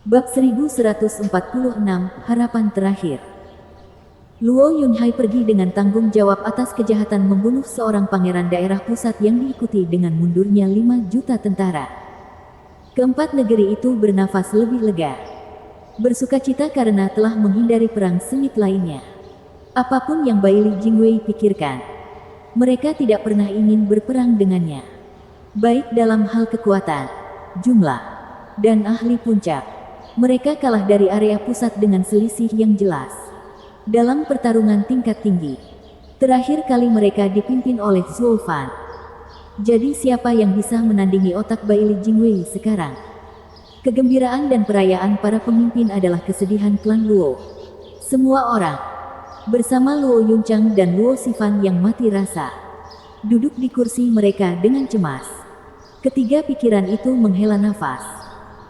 Bab 1146, Harapan Terakhir. Luo Yunhai pergi dengan tanggung jawab atas kejahatan membunuh seorang pangeran daerah pusat yang diikuti dengan mundurnya 5 juta tentara. Keempat negeri itu bernafas lebih lega. Bersukacita karena telah menghindari perang sengit lainnya. Apapun yang Baili Jingwei pikirkan, mereka tidak pernah ingin berperang dengannya. Baik dalam hal kekuatan, jumlah, dan ahli puncak. Mereka kalah dari area pusat dengan selisih yang jelas. Dalam pertarungan tingkat tinggi, terakhir kali mereka dipimpin oleh Zhuo Fan. Jadi siapa yang bisa menandingi otak Baili Jingwei sekarang? Kegembiraan dan perayaan para pemimpin adalah kesedihan klan Luo. Semua orang, bersama Luo Yunchang dan Luo Xifan yang mati rasa, duduk di kursi mereka dengan cemas. Ketiga pikiran itu menghela nafas.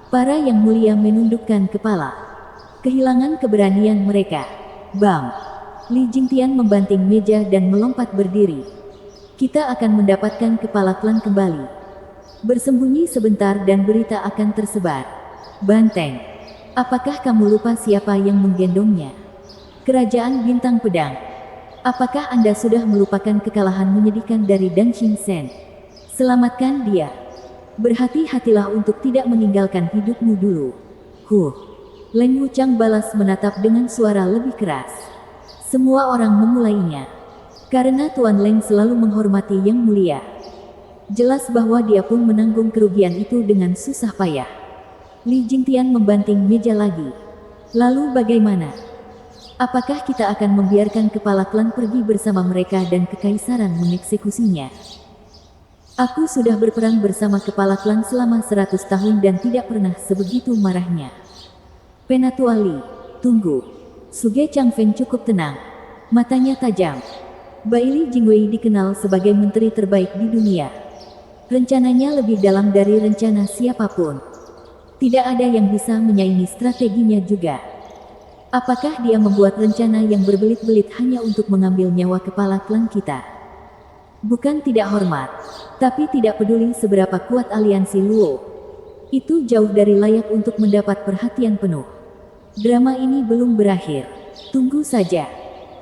Para yang mulia menundukkan kepala. Kehilangan keberanian mereka. Bang! Li Jingtian membanting meja dan melompat berdiri. Kita akan mendapatkan kepala klan kembali. Bersembunyi sebentar dan berita akan tersebar. Banteng! Apakah kamu lupa siapa yang menggendongnya? Kerajaan Bintang Pedang. Apakah Anda sudah melupakan kekalahan menyedihkan dari Dan Xingsen? Selamatkan dia. Berhati-hatilah untuk tidak meninggalkan hidupmu dulu. Leng Wuchang balas menatap dengan suara lebih keras. Semua orang memulainya. Karena Tuan Leng selalu menghormati yang mulia. Jelas bahwa dia pun menanggung kerugian itu dengan susah payah. Li Jingtian membanting meja lagi. Lalu bagaimana? Apakah kita akan membiarkan kepala klan pergi bersama mereka dan kekaisaran mengeksekusinya? Aku sudah berperang bersama kepala klan selama 100 tahun dan tidak pernah sebegitu marahnya. Penatua Li, tunggu. Suge Changfeng cukup tenang. Matanya tajam. Baili Jingwei dikenal sebagai menteri terbaik di dunia. Rencananya lebih dalam dari rencana siapapun. Tidak ada yang bisa menyaingi strateginya juga. Apakah dia membuat rencana yang berbelit-belit hanya untuk mengambil nyawa kepala klan kita? Bukan tidak hormat, tapi tidak peduli seberapa kuat aliansi Luo. Itu jauh dari layak untuk mendapat perhatian penuh. Drama ini belum berakhir. Tunggu saja.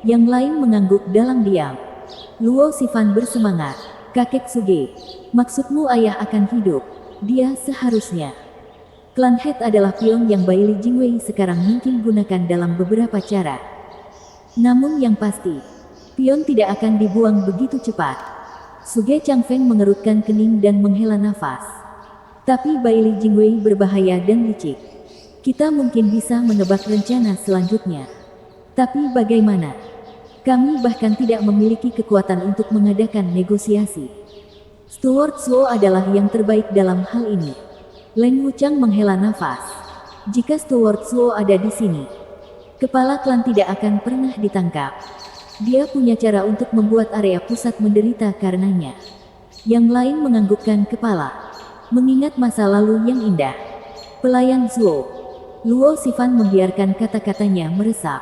Yang lain mengangguk dalam diam. Luo Xifan bersemangat. Kakek Suge, maksudmu ayah akan hidup? Dia seharusnya. Klan Het adalah pion yang Baili Jingwei sekarang mungkin gunakan dalam beberapa cara. Namun yang pasti, pion tidak akan dibuang begitu cepat. Suge Changfeng mengerutkan kening dan menghela nafas. Tapi Baili Jingwei berbahaya dan licik. Kita mungkin bisa menebak rencana selanjutnya. Tapi bagaimana? Kami bahkan tidak memiliki kekuatan untuk mengadakan negosiasi. Steward Zhuo adalah yang terbaik dalam hal ini. Leng Wuchang menghela nafas. Jika Steward Zhuo ada di sini, kepala klan tidak akan pernah ditangkap. Dia punya cara untuk membuat area pusat menderita karenanya. Yang lain menganggukkan kepala, mengingat masa lalu yang indah. Pelayan Zhuo. Luo Xifan membiarkan kata-katanya meresap.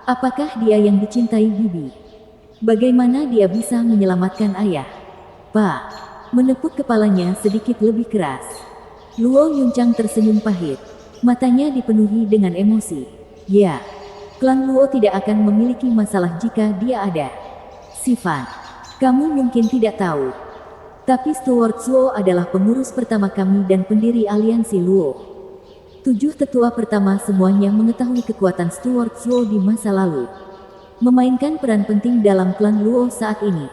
Apakah dia yang dicintai bibi? Bagaimana dia bisa menyelamatkan ayah? Pak. Menepuk kepalanya sedikit lebih keras. Luo Yunchang tersenyum pahit. Matanya dipenuhi dengan emosi. Ya. Klan Luo tidak akan memiliki masalah jika dia ada. Xifan, kamu mungkin tidak tahu. Tapi Steward Zhuo adalah pengurus pertama kami dan pendiri aliansi Luo. 7 tetua pertama semuanya mengetahui kekuatan Steward Zhuo di masa lalu. Memainkan peran penting dalam klan Luo saat ini.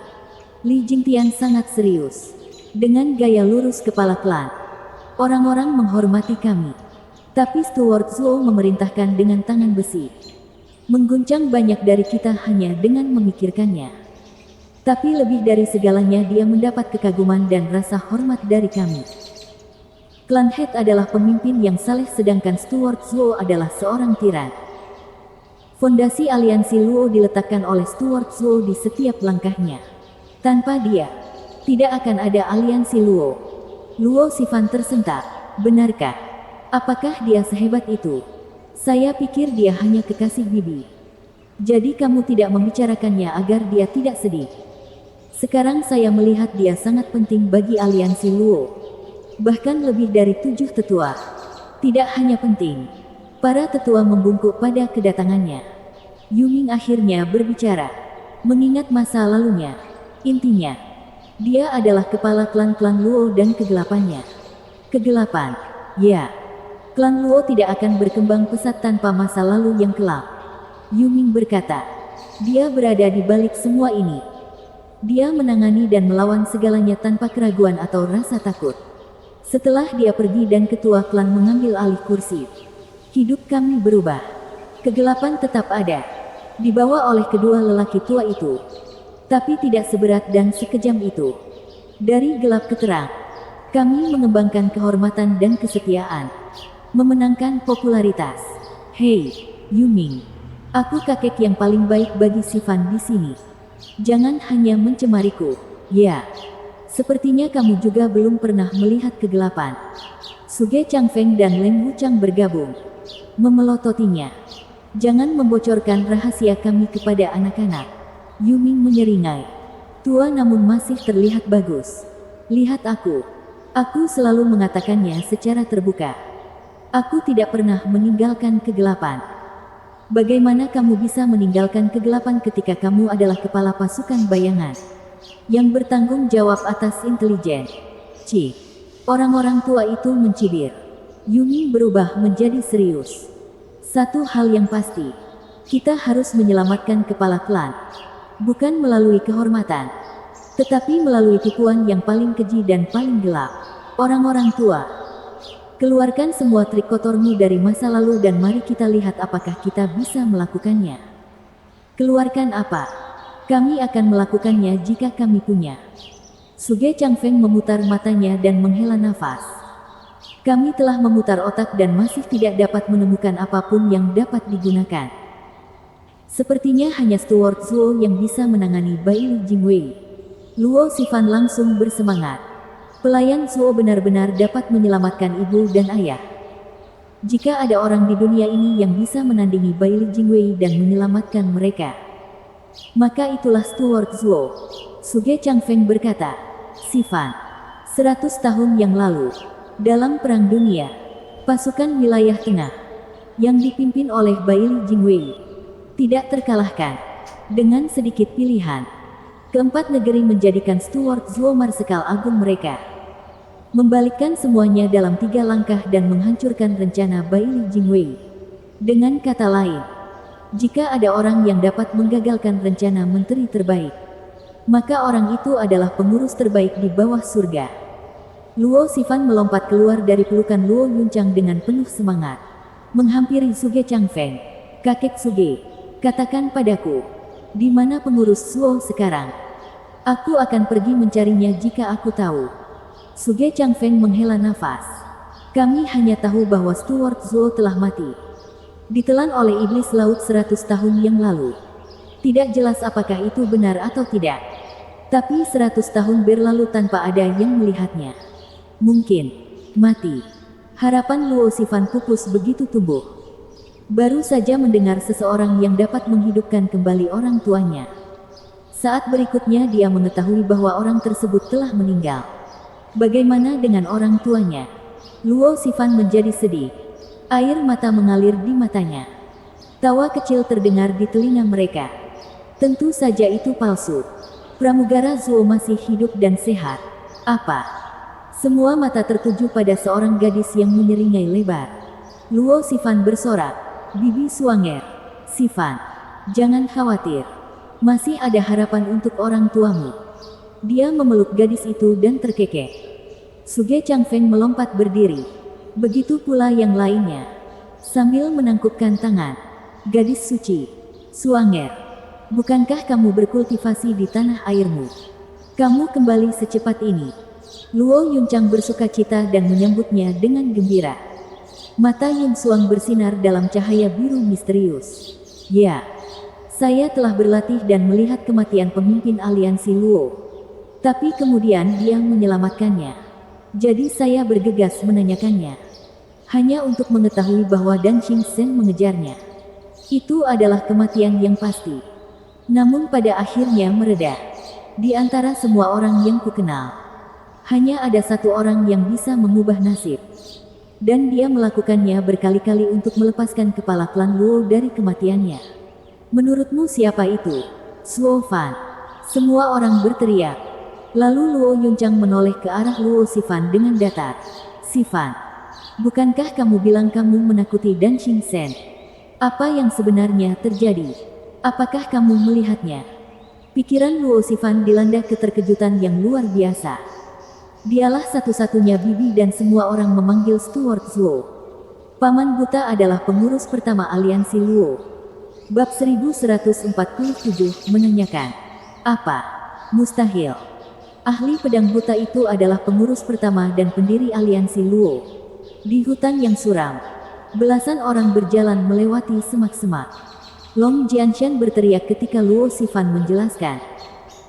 Li Jingtian sangat serius. Dengan gaya lurus kepala klan. Orang-orang menghormati kami. Tapi Steward Zhuo memerintahkan dengan tangan besi. Mengguncang banyak dari kita hanya dengan memikirkannya. Tapi lebih dari segalanya dia mendapat kekaguman dan rasa hormat dari kami. Klan Het adalah pemimpin yang saleh sedangkan Steward Zhuo adalah seorang tiran. Fondasi aliansi Luo diletakkan oleh Steward Zhuo di setiap langkahnya. Tanpa dia, tidak akan ada aliansi Luo. Luo Xifan tersentak. Benarkah? Apakah dia sehebat itu? Saya pikir dia hanya kekasih bibi. Jadi kamu tidak membicarakannya agar dia tidak sedih. Sekarang saya melihat dia sangat penting bagi aliansi Luo. Bahkan lebih dari 7 tetua. Tidak hanya penting, Para tetua membungkuk pada kedatangannya. Yuming akhirnya berbicara. Mengingat masa lalunya. Intinya, dia adalah kepala klan-klan Luo dan kegelapannya. Kegelapan, ya. Klan Luo tidak akan berkembang pesat tanpa masa lalu yang kelam. Yuming berkata. Dia berada di balik semua ini. Dia menangani dan melawan segalanya tanpa keraguan atau rasa takut. Setelah dia pergi dan ketua klan mengambil alih kursi, hidup kami berubah. Kegelapan tetap ada, dibawa oleh kedua lelaki tua itu. Tapi tidak seberat dan sekejam itu. Dari gelap ke terang, kami mengembangkan kehormatan dan kesetiaan. Memenangkan popularitas. Hei, Yuming. Aku kakek yang paling baik bagi Sifan di sini. Jangan hanya mencemariku. Ya. Sepertinya kamu juga belum pernah melihat kegelapan. Suge Changfeng dan Leng Wuchang bergabung. Memelototinya. Jangan membocorkan rahasia kami kepada anak-anak. Yuming menyeringai. Tua namun masih terlihat bagus. Lihat aku. Aku selalu mengatakannya secara terbuka. Aku tidak pernah meninggalkan kegelapan. Bagaimana kamu bisa meninggalkan kegelapan ketika kamu adalah kepala pasukan bayangan yang bertanggung jawab atas intelijen? Cih. Orang-orang tua itu mencibir. Yuming berubah menjadi serius. Satu hal yang pasti. Kita harus menyelamatkan kepala klan. Bukan melalui kehormatan, tetapi melalui tipuan yang paling keji dan paling gelap. Orang-orang tua, keluarkan semua trik kotormu dari masa lalu dan mari kita lihat apakah kita bisa melakukannya. Keluarkan apa? Kami akan melakukannya jika kami punya. Suge Changfeng memutar matanya dan menghela nafas. Kami telah memutar otak dan masih tidak dapat menemukan apapun yang dapat digunakan. Sepertinya hanya Steward Zuo yang bisa menangani Baili Jingwei. Luo Sifan langsung bersemangat. Pelayan Zuo benar-benar dapat menyelamatkan ibu dan ayah. Jika ada orang di dunia ini yang bisa menandingi Baili Jingwei dan menyelamatkan mereka, maka itulah Steward Zuo. Suge Changfeng berkata. Sifan. 100 tahun yang lalu, dalam Perang Dunia, pasukan wilayah tengah, yang dipimpin oleh Baili Jingwei, tidak terkalahkan. Dengan sedikit pilihan, keempat negeri menjadikan Steward Zuo Marsekal Agung mereka. Membalikkan semuanya dalam 3 langkah dan menghancurkan rencana Baili Jingwei. Dengan kata lain, jika ada orang yang dapat menggagalkan rencana menteri terbaik, maka orang itu adalah pengurus terbaik di bawah surga. Luo Sifan melompat keluar dari pelukan Luo Yunchang dengan penuh semangat. Menghampiri Suge Changfeng. Kakek Suge. Katakan padaku, di mana pengurus Zuo sekarang? Aku akan pergi mencarinya jika aku tahu. Suge Changfeng menghela nafas. Kami hanya tahu bahwa Steward Zuo telah mati. Ditelan oleh iblis laut 100 tahun yang lalu. Tidak jelas apakah itu benar atau tidak. Tapi 100 tahun berlalu tanpa ada yang melihatnya. Mungkin mati. Harapan Luo Sifan pupus begitu tumbuh. Baru saja mendengar seseorang yang dapat menghidupkan kembali orang tuanya. Saat berikutnya dia mengetahui bahwa orang tersebut telah meninggal. Bagaimana dengan orang tuanya? Luo Sifan menjadi sedih. Air mata mengalir di matanya. Tawa kecil terdengar di telinga mereka. Tentu saja itu palsu. Pramugara Zuo masih hidup dan sehat. Apa? Semua mata tertuju pada seorang gadis yang menyeringai lebar. Luo Sifan bersorak. Bibi Suanger. Sifan, jangan khawatir. Masih ada harapan untuk orang tuamu. Dia memeluk gadis itu dan terkekeh. Suge Changfeng melompat berdiri. Begitu pula yang lainnya. Sambil menangkupkan tangan. Gadis suci. Suanger, bukankah kamu berkultivasi di tanah airmu? Kamu kembali secepat ini. Luo Yunchang bersukacita dan menyambutnya dengan gembira. Mata Yun Suang bersinar dalam cahaya biru misterius. Ya, saya telah berlatih dan melihat kematian pemimpin aliansi Luo. Tapi kemudian dia menyelamatkannya. Jadi saya bergegas menanyakannya. Hanya untuk mengetahui bahwa Dan Xingsen mengejarnya. Itu adalah kematian yang pasti. Namun pada akhirnya mereda. Di antara semua orang yang kukenal, hanya ada satu orang yang bisa mengubah nasib. Dan dia melakukannya berkali-kali untuk melepaskan kepala klan Luo dari kematiannya. Menurutmu siapa itu? Suo Fan. Semua orang berteriak. Lalu Luo Yunchang menoleh ke arah Luo Sifan dengan datar. Sifan, bukankah kamu bilang kamu menakuti Dan Xingchen? Apa yang sebenarnya terjadi? Apakah kamu melihatnya? Pikiran Luo Sifan dilanda keterkejutan yang luar biasa. Dialah satu-satunya bibi dan semua orang memanggil Steward Zuo. Paman Buta adalah pengurus pertama aliansi Luo. Bab 1147 menanyakan. Apa? Mustahil. Ahli pedang buta itu adalah pengurus pertama dan pendiri aliansi Luo. Di hutan yang suram, belasan orang berjalan melewati semak-semak. Long Jianshan berteriak ketika Luo Sifan menjelaskan.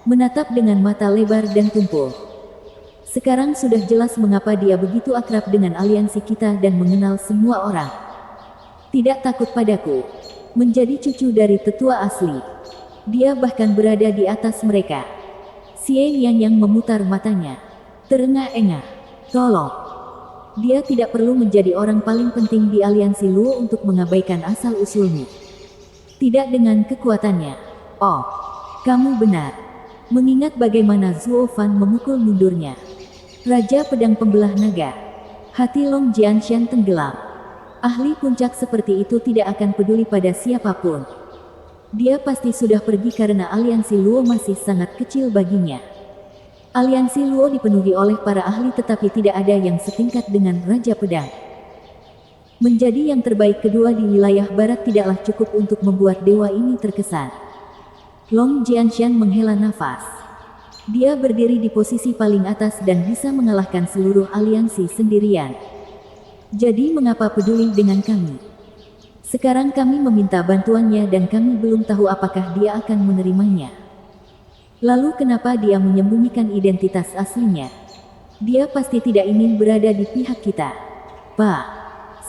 Menatap dengan mata lebar dan tumpul. Sekarang sudah jelas mengapa dia begitu akrab dengan aliansi kita dan mengenal semua orang. Tidak takut padaku. Menjadi cucu dari tetua asli. Dia bahkan berada di atas mereka. Xie Yang memutar matanya. Terengah-engah. Tolong. Dia tidak perlu menjadi orang paling penting di aliansi Luo untuk mengabaikan asal-usulmu. Tidak dengan kekuatannya. Oh, kamu benar. Mengingat bagaimana Zuo Fan memukul mundurnya. Raja Pedang Pembelah Naga. Hati Long Jianshan tenggelam. Ahli puncak seperti itu tidak akan peduli pada siapapun. Dia pasti sudah pergi karena aliansi Luo masih sangat kecil baginya. Aliansi Luo dipenuhi oleh para ahli tetapi tidak ada yang setingkat dengan Raja Pedang. Menjadi yang terbaik kedua di wilayah barat tidaklah cukup untuk membuat dewa ini terkesan. Long Jianshan menghela nafas. Dia berdiri di posisi paling atas dan bisa mengalahkan seluruh aliansi sendirian. Jadi mengapa peduli dengan kami? Sekarang kami meminta bantuannya dan kami belum tahu apakah dia akan menerimanya. Lalu kenapa dia menyembunyikan identitas aslinya? Dia pasti tidak ingin berada di pihak kita. Pak,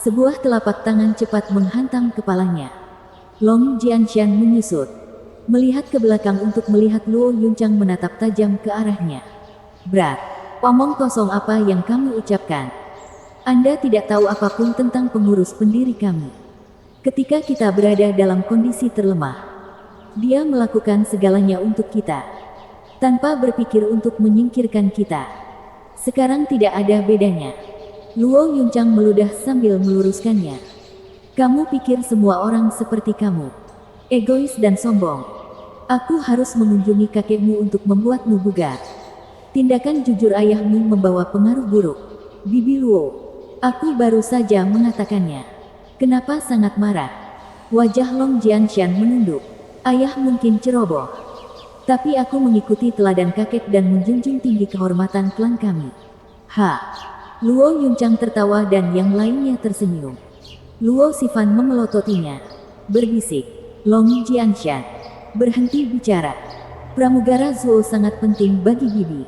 sebuah telapak tangan cepat menghantam kepalanya. Long Jianshan menyusut. Melihat ke belakang untuk melihat Luo Yunchang menatap tajam ke arahnya. Berat, omong kosong apa yang kamu ucapkan? Anda tidak tahu apapun tentang pengurus pendiri kami. Ketika kita berada dalam kondisi terlemah, dia melakukan segalanya untuk kita. Tanpa berpikir untuk menyingkirkan kita. Sekarang tidak ada bedanya. Luo Yunchang meludah sambil meluruskannya. Kamu pikir semua orang seperti kamu. Egois dan sombong. Aku harus mengunjungi kakekmu untuk membuatmu bugar. Tindakan jujur ayahmu membawa pengaruh buruk. Bibi Luo. Aku baru saja mengatakannya. Kenapa sangat marah? Wajah Long Jianshan menunduk. Ayah mungkin ceroboh. Tapi aku mengikuti teladan kakek dan menjunjung tinggi kehormatan klan kami. Ha! Luo Yunchang tertawa dan yang lainnya tersenyum. Luo Sifan memelototinya. Berbisik. Long Jianshan. Berhenti bicara. Pramugara Zuo sangat penting bagi Bibi.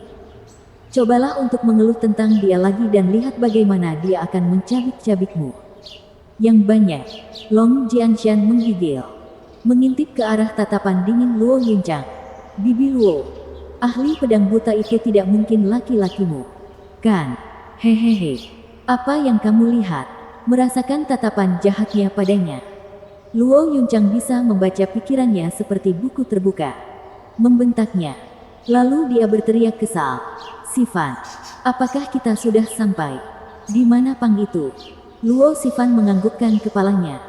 Cobalah untuk mengeluh tentang dia lagi dan lihat bagaimana dia akan mencabik-cabikmu. Yang banyak. Long Jianshan menggigil. Mengintip ke arah tatapan dingin Luo Yunchang. Bibi Luo. Ahli pedang buta itu tidak mungkin laki-lakimu. Kan? Hehehe. Apa yang kamu lihat? Merasakan tatapan jahatnya padanya. Luo Yunchang bisa membaca pikirannya seperti buku terbuka. Membentaknya. Lalu dia berteriak kesal. Sifan, apakah kita sudah sampai? Di mana Pang itu? Luo Sifan menganggukkan kepalanya.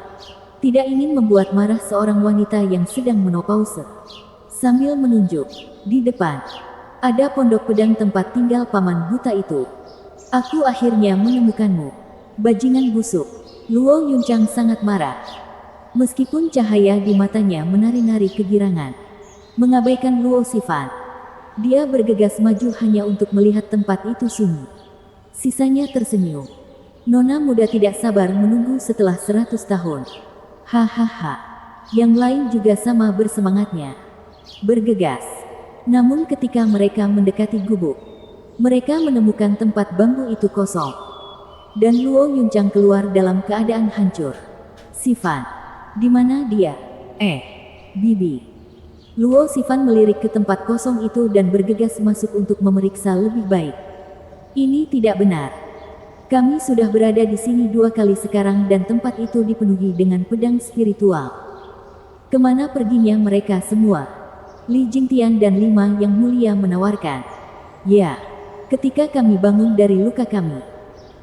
Tidak ingin membuat marah seorang wanita yang sedang menopause. Sambil menunjuk. Di depan. Ada pondok pedang tempat tinggal paman buta itu. Aku akhirnya menemukanmu. Bajingan busuk. Luo Yunchang sangat marah. Meskipun cahaya di matanya menari-nari kegirangan. Mengabaikan Luo Sifan. Dia bergegas maju hanya untuk melihat tempat itu sunyi. Sisanya tersenyum. Nona muda tidak sabar menunggu setelah 100 tahun. Hahaha. Yang lain juga sama bersemangatnya. Bergegas. Namun ketika mereka mendekati gubuk, mereka menemukan tempat bambu itu kosong. Dan Luo Yunchang keluar dalam keadaan hancur. Sifan. Di mana dia? Bibi. Luo Sifan melirik ke tempat kosong itu dan bergegas masuk untuk memeriksa lebih baik. Ini tidak benar. Kami sudah berada di sini 2 kali sekarang dan tempat itu dipenuhi dengan pedang spiritual. Kemana perginya mereka semua? Li Jingtian dan 5 yang mulia menawarkan. Ya, ketika kami bangun dari luka kami,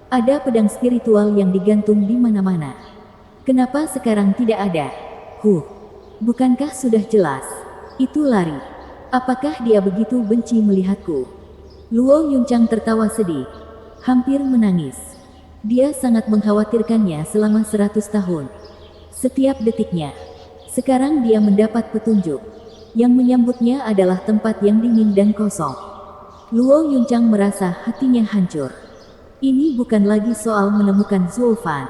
ada pedang spiritual yang digantung di mana-mana. Kenapa sekarang tidak ada? Bukankah sudah jelas? Itu lari. Apakah dia begitu benci melihatku? Luo Yunchang tertawa sedih. Hampir menangis. Dia sangat mengkhawatirkannya selama 100 tahun. Setiap detiknya. Sekarang dia mendapat petunjuk. Yang menyambutnya adalah tempat yang dingin dan kosong. Luo Yunchang merasa hatinya hancur. Ini bukan lagi soal menemukan Zhuo Fan.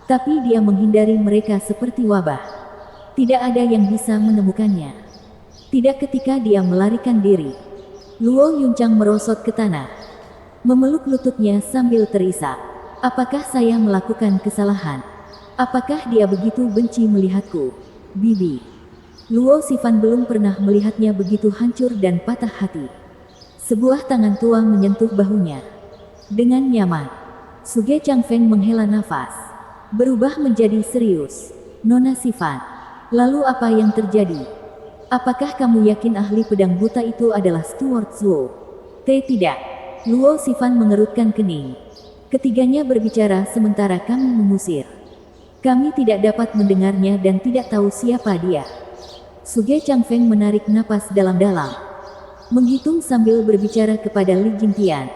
Tapi dia menghindari mereka seperti wabah. Tidak ada yang bisa menemukannya. Tidak ketika dia melarikan diri. Luo Yunchang merosot ke tanah. Memeluk lututnya sambil terisak. Apakah saya melakukan kesalahan? Apakah dia begitu benci melihatku? Bibi. Luo Xifan belum pernah melihatnya begitu hancur dan patah hati. Sebuah tangan tua menyentuh bahunya. Dengan nyaman, Suge Changfeng menghela nafas. Berubah menjadi serius. Nona Xifan. Lalu apa yang terjadi? Apakah kamu yakin ahli pedang buta itu adalah Stuart Zhuo? Tidak. Luo Xifan mengerutkan kening. Ketiganya berbicara sementara kami mengusir. Kami tidak dapat mendengarnya dan tidak tahu siapa dia. Suge Changfeng menarik napas dalam-dalam. Menghitung sambil berbicara kepada Li Jingtian.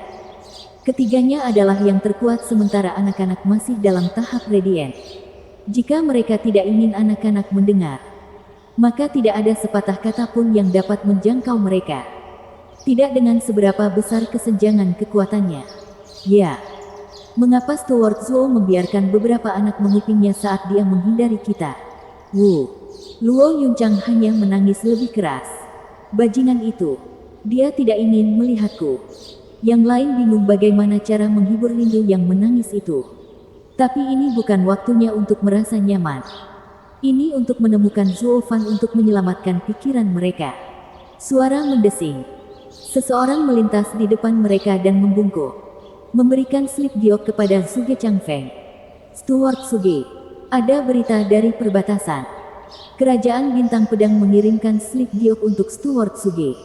Ketiganya adalah yang terkuat sementara anak-anak masih dalam tahap radiant. Jika mereka tidak ingin anak-anak mendengar, maka tidak ada sepatah kata pun yang dapat menjangkau mereka. Tidak dengan seberapa besar kesenjangan kekuatannya. Ya. Mengapa Stuart Zhuo membiarkan beberapa anak mengupingnya saat dia menghindari kita? Luo Yunchang hanya menangis lebih keras. Bajingan itu. Dia tidak ingin melihatku. Yang lain bingung bagaimana cara menghibur rindu yang menangis itu. Tapi ini bukan waktunya untuk merasa nyaman. Ini untuk menemukan Zhuo Fan untuk menyelamatkan pikiran mereka. Suara mendesing. Seseorang melintas di depan mereka dan membungkuk. Memberikan slip giok kepada Suge Changfeng. Stuart Suge. Ada berita dari perbatasan. Kerajaan Bintang Pedang mengirimkan slip giok untuk Stuart Suge.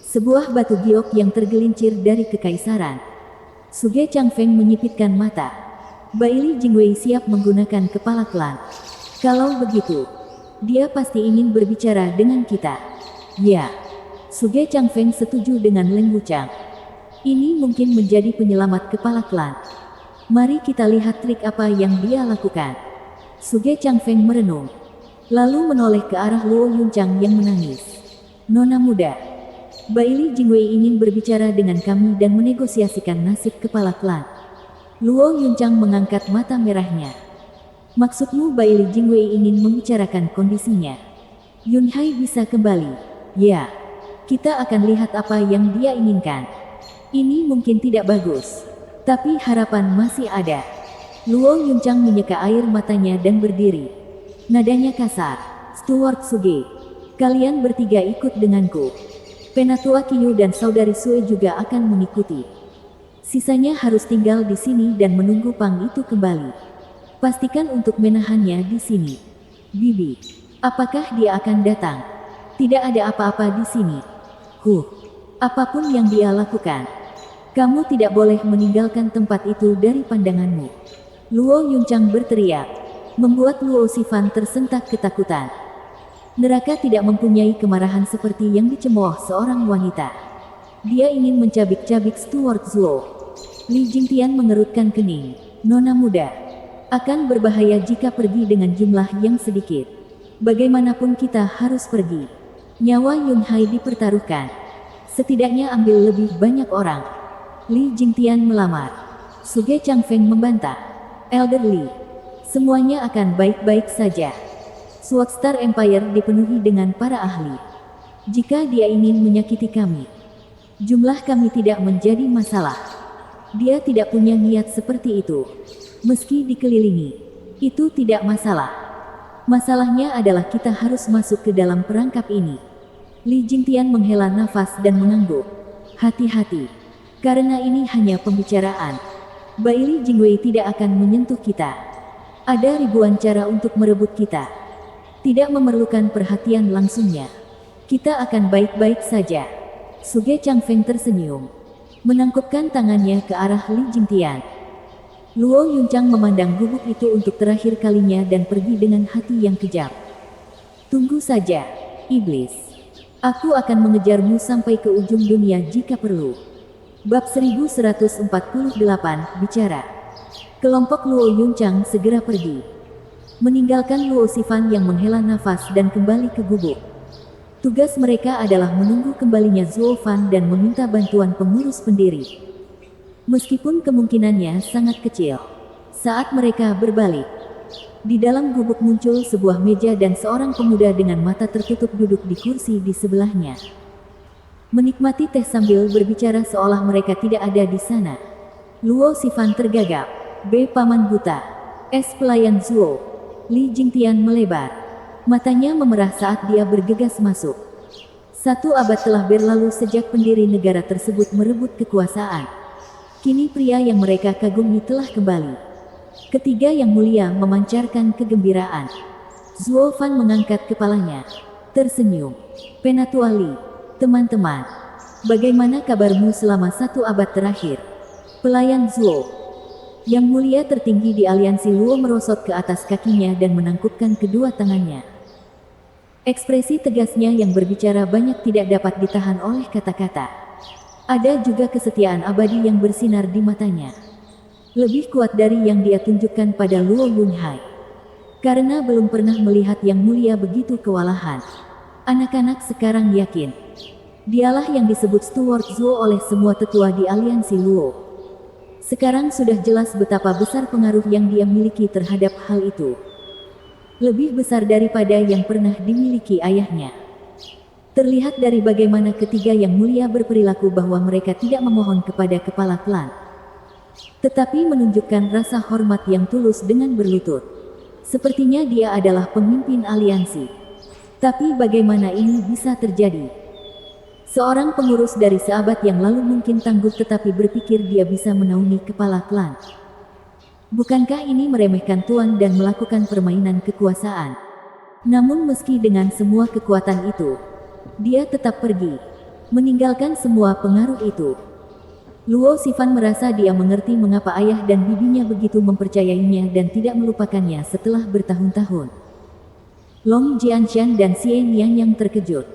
Sebuah batu giok yang tergelincir dari kekaisaran. Suge Changfeng menyipitkan mata. Baili Jingwei siap menggunakan kepala klan. Kalau begitu, dia pasti ingin berbicara dengan kita. Ya. Suge Changfeng setuju dengan Leng Wuchang. Ini mungkin menjadi penyelamat kepala klan. Mari kita lihat trik apa yang dia lakukan. Suge Changfeng merenung. Lalu menoleh ke arah Luo Yunchang yang menangis. Nona muda. Baili Jingwei ingin berbicara dengan kami dan menegosiasikan nasib kepala klan. Luo Yunchang mengangkat mata merahnya. Maksudmu Baili Jingwei ingin membicarakan kondisinya? Yunhai bisa kembali. Ya. Kita akan lihat apa yang dia inginkan. Ini mungkin tidak bagus. Tapi harapan masih ada. Luo Yunchang menyeka air matanya dan berdiri. Nadanya kasar. Stuart Suge. Kalian bertiga ikut denganku. Penatua Qiyu dan saudari Sue juga akan mengikuti. Sisanya harus tinggal di sini dan menunggu Pang itu kembali. Pastikan untuk menahannya di sini. Bibi. Apakah dia akan datang? Tidak ada apa-apa di sini. Apapun yang dia lakukan. Kamu tidak boleh meninggalkan tempat itu dari pandanganmu. Luo Yunchang berteriak. Membuat Luo Xifan tersentak ketakutan. Neraka tidak mempunyai kemarahan seperti yang dicemooh seorang wanita. Dia ingin mencabik-cabik Stuart Zhuo. Li Jingtian mengerutkan kening. Nona muda. Akan berbahaya jika pergi dengan jumlah yang sedikit. Bagaimanapun kita harus pergi. Nyawa Yunhai dipertaruhkan. Setidaknya ambil lebih banyak orang. Li Jingtian melamar. Suge Changfeng membantah. Elder Li. Semuanya akan baik-baik saja. Sword Star Empire dipenuhi dengan para ahli. Jika dia ingin menyakiti kami, jumlah kami tidak menjadi masalah. Dia tidak punya niat seperti itu. Meski dikelilingi, itu tidak masalah. Masalahnya adalah kita harus masuk ke dalam perangkap ini. Li Jingtian menghela nafas dan mengangguk. Hati-hati. Karena ini hanya pembicaraan. Baili Jingwei tidak akan menyentuh kita. Ada ribuan cara untuk merebut kita. Tidak memerlukan perhatian langsungnya. Kita akan baik-baik saja. Suge Changfeng tersenyum. Menangkupkan tangannya ke arah Li Jingtian. Luo Yunchang memandang gubuk itu untuk terakhir kalinya dan pergi dengan hati yang kejam. Tunggu saja, iblis. Aku akan mengejarmu sampai ke ujung dunia jika perlu. Bab 1148, bicara. Kelompok Luo Yunchang segera pergi. Meninggalkan Luo Sifan yang menghela nafas dan kembali ke gubuk. Tugas mereka adalah menunggu kembalinya Zuo Fan dan meminta bantuan pengurus pendiri. Meskipun kemungkinannya sangat kecil. Saat mereka berbalik, di dalam gubuk muncul sebuah meja dan seorang pemuda dengan mata tertutup duduk di kursi di sebelahnya. Menikmati teh sambil berbicara seolah mereka tidak ada di sana. Luo Sifan tergagap. B. Paman buta. S. Pelayan Zuo. Li Jingtian melebar. Matanya memerah saat dia bergegas masuk. 1 abad telah berlalu sejak pendiri negara tersebut merebut kekuasaan. Kini pria yang mereka kagumi telah kembali. Ketiga yang mulia memancarkan kegembiraan. Zuo Fan mengangkat kepalanya. Tersenyum. Penatua Li. Teman-teman. Bagaimana kabarmu selama 1 abad terakhir? Pelayan Zuo. Yang mulia tertinggi di aliansi Luo merosot ke atas kakinya dan menangkupkan kedua tangannya. Ekspresi tegasnya yang berbicara banyak tidak dapat ditahan oleh kata-kata. Ada juga kesetiaan abadi yang bersinar di matanya. Lebih kuat dari yang dia tunjukkan pada Luo Yunhai. Karena belum pernah melihat yang mulia begitu kewalahan. Anak-anak sekarang yakin. Dialah yang disebut Steward Zuo oleh semua tetua di aliansi Luo. Sekarang sudah jelas betapa besar pengaruh yang dia miliki terhadap hal itu. Lebih besar daripada yang pernah dimiliki ayahnya. Terlihat dari bagaimana ketiga yang mulia berperilaku bahwa mereka tidak memohon kepada kepala klan. Tetapi menunjukkan rasa hormat yang tulus dengan berlutut. Sepertinya dia adalah pemimpin aliansi. Tapi bagaimana ini bisa terjadi? Seorang pengurus dari seabad yang lalu mungkin tangguh tetapi berpikir dia bisa menaungi kepala klan. Bukankah ini meremehkan tuan dan melakukan permainan kekuasaan? Namun meski dengan semua kekuatan itu, dia tetap pergi, meninggalkan semua pengaruh itu. Luo Sifan merasa dia mengerti mengapa ayah dan bibinya begitu mempercayainya dan tidak melupakannya setelah bertahun-tahun. Long Jianshan dan Xie Niang yang terkejut.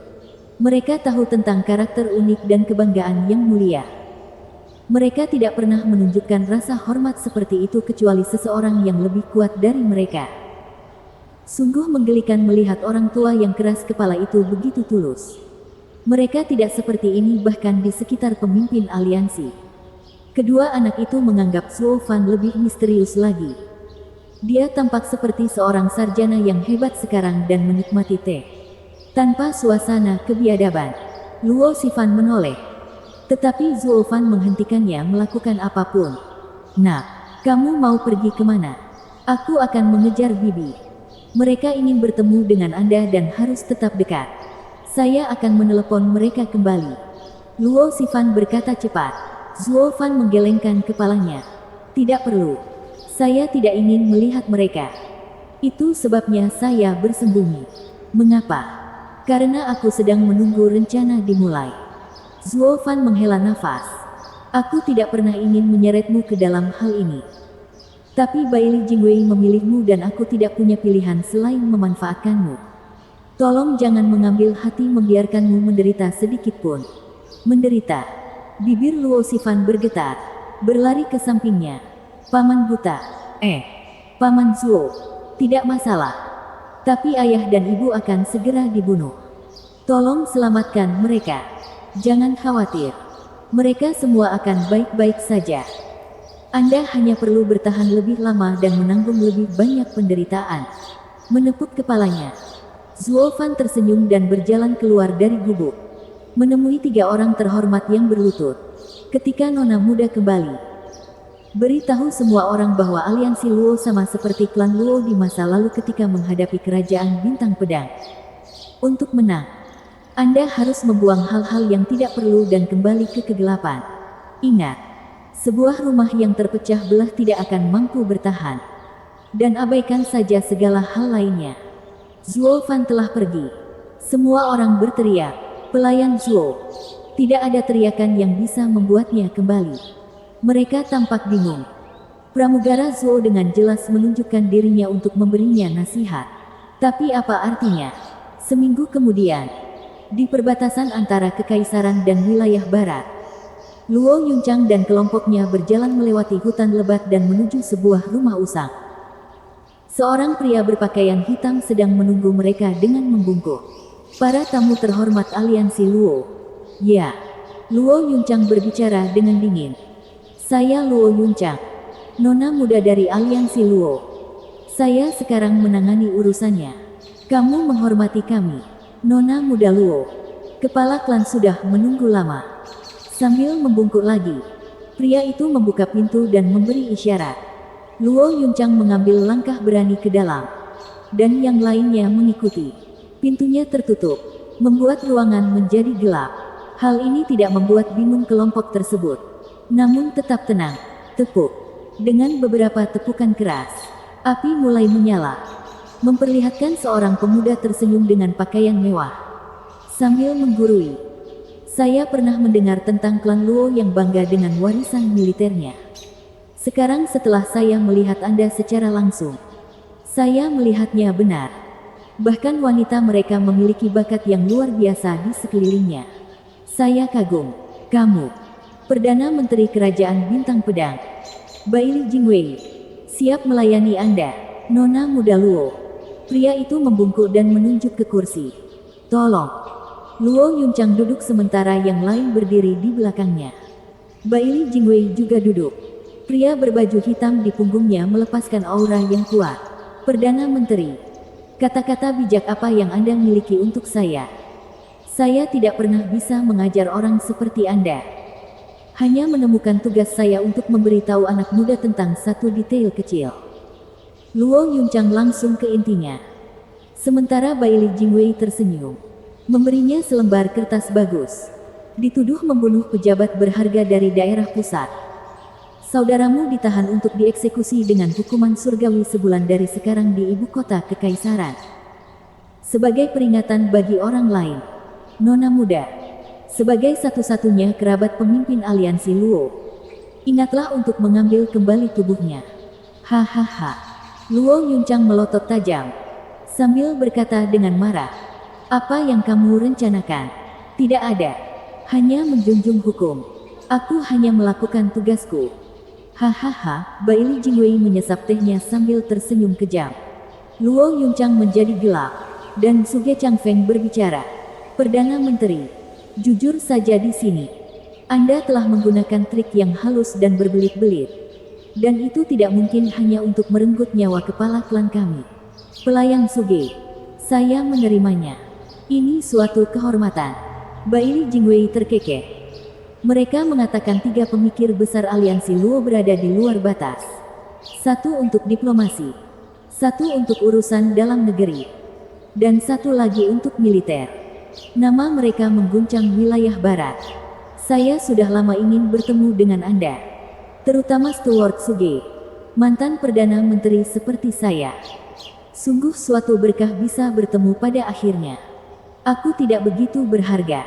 Mereka tahu tentang karakter unik dan kebanggaan yang mulia. Mereka tidak pernah menunjukkan rasa hormat seperti itu kecuali seseorang yang lebih kuat dari mereka. Sungguh menggelikan melihat orang tua yang keras kepala itu begitu tulus. Mereka tidak seperti ini bahkan di sekitar pemimpin aliansi. Kedua anak itu menganggap Zuo Fan lebih misterius lagi. Dia tampak seperti seorang sarjana yang hebat sekarang dan menikmati teh. Tanpa suasana kebiadaban, Luo Sifan menoleh. Tetapi Zuo Fan menghentikannya melakukan apapun. Nak, kamu mau pergi kemana? Aku akan mengejar bibi. Mereka ingin bertemu dengan Anda dan harus tetap dekat. Saya akan menelepon mereka kembali. Luo Sifan berkata cepat. Zuo Fan menggelengkan kepalanya. Tidak perlu. Saya tidak ingin melihat mereka. Itu sebabnya saya bersembunyi. Mengapa? Karena aku sedang menunggu rencana dimulai. Zuo Fan menghela nafas. Aku tidak pernah ingin menyeretmu ke dalam hal ini. Tapi Baili Jingwei memilihmu dan aku tidak punya pilihan selain memanfaatkanmu. Tolong jangan mengambil hati membiarkanmu menderita sedikit pun. Menderita. Bibir Luo Sifan bergetar. Berlari ke sampingnya. Paman buta. Paman Zuo. Tidak masalah. Tapi ayah dan ibu akan segera dibunuh. Tolong selamatkan mereka. Jangan khawatir. Mereka semua akan baik-baik saja. Anda hanya perlu bertahan lebih lama dan menanggung lebih banyak penderitaan. Menepuk kepalanya. Zuo Fan tersenyum dan berjalan keluar dari gubuk. Menemui 3 orang terhormat yang berlutut. Ketika nona muda kembali. Beritahu semua orang bahwa aliansi Luo sama seperti klan Luo di masa lalu ketika menghadapi kerajaan bintang pedang. Untuk menang, Anda harus membuang hal-hal yang tidak perlu dan kembali ke kegelapan. Ingat, Sebuah rumah yang terpecah belah tidak akan mampu bertahan. Dan abaikan saja segala hal lainnya. Zuo Fan telah pergi. Semua orang berteriak, "Pelayan Zuo!" Tidak ada teriakan yang bisa membuatnya kembali. Mereka tampak bingung. Pramugara Zuo dengan jelas menunjukkan dirinya untuk memberinya nasihat. Tapi apa artinya? Seminggu kemudian, di perbatasan antara Kekaisaran dan wilayah barat, Luo Yunchang dan kelompoknya berjalan melewati hutan lebat dan menuju sebuah rumah usang. Seorang pria berpakaian hitam sedang menunggu mereka dengan membungkuk. "Para tamu terhormat aliansi Luo." "Ya." Luo Yunchang berbicara dengan dingin. "Saya Luo Yunchang, nona muda dari aliansi Luo. Saya sekarang menangani urusannya. Kamu menghormati kami, nona muda Luo." Kepala klan sudah menunggu lama. Sambil membungkuk lagi, pria itu membuka pintu dan memberi isyarat. Luo Yunchang mengambil langkah berani ke dalam, dan yang lainnya mengikuti. Pintunya tertutup, membuat ruangan menjadi gelap. Hal ini tidak membuat bingung kelompok tersebut. Namun tetap tenang. Tepuk. Dengan beberapa tepukan keras, api mulai menyala, memperlihatkan seorang pemuda tersenyum dengan pakaian mewah. Sambil menggurui, "Saya pernah mendengar tentang klan Luo yang bangga dengan warisan militernya. Sekarang setelah saya melihat Anda secara langsung, saya melihatnya benar. Bahkan wanita mereka memiliki bakat yang luar biasa di sekelilingnya. Saya kagum. Kamu, Perdana Menteri Kerajaan Bintang Pedang, Baili Jingwei, siap melayani Anda, nona muda Luo." Pria itu membungkuk dan menunjuk ke kursi. "Tolong." Luo Yunchang duduk sementara yang lain berdiri di belakangnya. Baili Jingwei juga duduk. Pria berbaju hitam di punggungnya melepaskan aura yang kuat. "Perdana Menteri, kata-kata bijak apa yang Anda miliki untuk saya? Saya tidak pernah bisa mengajar orang seperti Anda. Hanya menemukan tugas saya untuk memberitahu anak muda tentang satu detail kecil." Luo Yunchang langsung ke intinya. Sementara Baili Jingwei tersenyum, memberinya selembar kertas bagus. "Dituduh membunuh pejabat berharga dari daerah pusat. Saudaramu ditahan untuk dieksekusi dengan hukuman surgawi sebulan dari sekarang di ibu kota Kekaisaran. Sebagai peringatan bagi orang lain, nona muda, sebagai satu-satunya kerabat pemimpin aliansi Luo, ingatlah untuk mengambil kembali tubuhnya." "Hahaha." Luo Yunchang melotot tajam, sambil berkata dengan marah, "Apa yang kamu rencanakan?" "Tidak ada. Hanya menjunjung hukum. Aku hanya melakukan tugasku." "Hahaha." Baili Jingwei menyesap tehnya sambil tersenyum kejam. Luo Yunchang menjadi gelap, dan Suge Changfeng berbicara. "Perdana Menteri, jujur saja di sini. Anda telah menggunakan trik yang halus dan berbelit-belit. Dan itu tidak mungkin hanya untuk merenggut nyawa kepala klan kami. Pelayan Suge, saya menerimanya. Ini suatu kehormatan." Baili Jingwei terkekeh. Mereka mengatakan 3 pemikir besar aliansi Luo berada di luar batas. 1 untuk diplomasi, 1 untuk urusan dalam negeri, dan 1 lagi untuk militer. Nama mereka mengguncang wilayah barat. Saya sudah lama ingin bertemu dengan Anda, terutama Steward Suge, mantan Perdana Menteri seperti saya. Sungguh suatu berkah bisa bertemu pada akhirnya. Aku tidak begitu berharga.